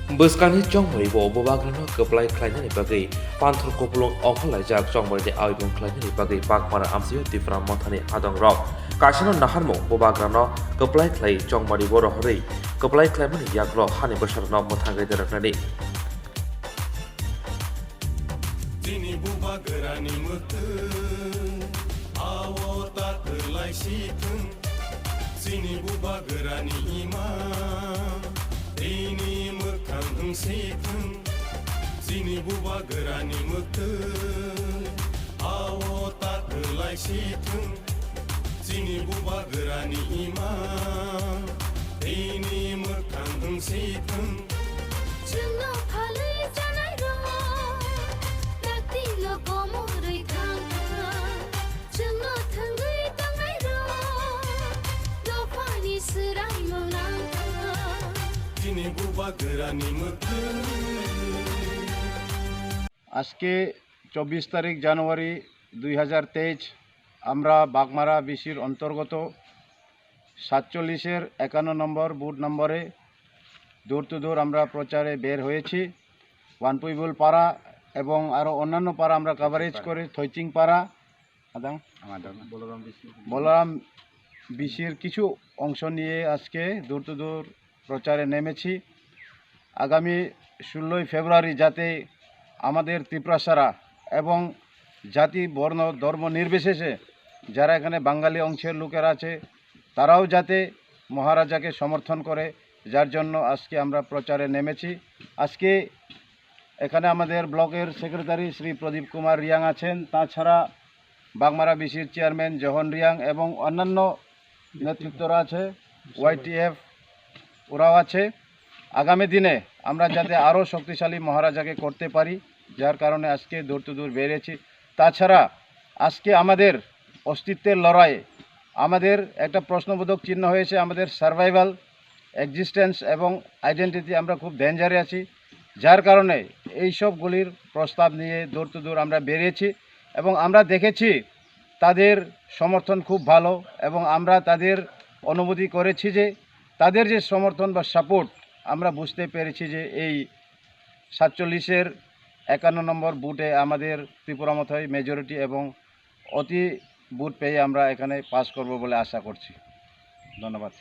Boskanhi chongmari bo bobagrano keplai khlainani bagai panthor kopulong ongkhlaijak chongmari aibung khlainani bagai bakmara amsiyo tifra mothani adong rok kasino naharmo bobagrano keplai khlai chongmari bo rohorei keplai khlaimani yakro hani bosarno mothangai deraknani Dini bobagrani mutu awo taklai sikun Dini bobagrani ima ini mekang sikun Dini bobagrani mutu awo taklai sikun Dini bobagrani ima ini mekang sikun Chungo phalai janai ro nakti lo komoroi thanga chungo thangai tangai ro lo pani surai molang Dini bobagrani mutu আজকে 24 তারিখ জানুয়ারি 2023 আমরা বাগমারা বিসির অন্তর্গত 47-এর 51 নম্বর booth নম্বরে দূর two দূর আমরা প্রচারে বের হয়েছি ওয়ানপুইবুল পাড়া এবং আরও অন্যান্য পাড়া আমরা কভারেজ করে থৈচিং পাড়া বলরাম বিসির কিছু অংশ নিয়ে আজকে দূর টু দূর প্রচারে নেমেছি আগামী 16 ফেব্রুয়ারি যাতে আমাদের ত্রিপুরাসারা এবং জাতি বর্ণ ধর্ম নির্বিশেষে যারা এখানে বাঙালি অংশের লোকেরা আছে তারাও যাতে মহারাজাকে সমর্থন করে যার জন্য আজকে আমরা প্রচারে নেমেছি আজকে এখানে আমাদের ব্লকের সেক্রেটারি শ্রী প্রদীপ কুমার রিয়াং আছেন তাছাড়া বাগমারা বিসির চেয়ারম্যান জহন রিয়াং এবং অন্যান্য নেতৃত্বরা আছে ওয়াইটিএফ ওরাও আছে আগামী দিনে আমরা যাতে আরও শক্তিশালী মহারাজাকে করতে পারি যার কারণে আজকে দূর টু দূর বেরিয়েছি তাছাড়া আজকে আমাদের অস্তিত্বের লড়াইয়ে আমাদের একটা প্রশ্নবোধক চিহ্ন হয়েছে আমাদের সার্ভাইভাল এক্সিস্টেন্স এবং আইডেন্টিটি আমরা খুব ডেঞ্জারে আছি যার কারণে এই সবগুলির প্রস্তাব নিয়ে দূর টু দূর আমরা বেরিয়েছি এবং আমরা দেখেছি তাদের সমর্থন খুব ভালো এবং আমরা তাদের অনুভূতি করেছি যে তাদের যে সমর্থন বা সাপোর্ট আমরা বুঝতে পেরেছি যে এই 47-এর 51 নম্বর বুথে আমাদের ত্রিপুরা মথায় মেজরিটি এবং অতি বুথ পেয়ে আমরা এখানে পাস করব বলে আশা করছি ধন্যবাদ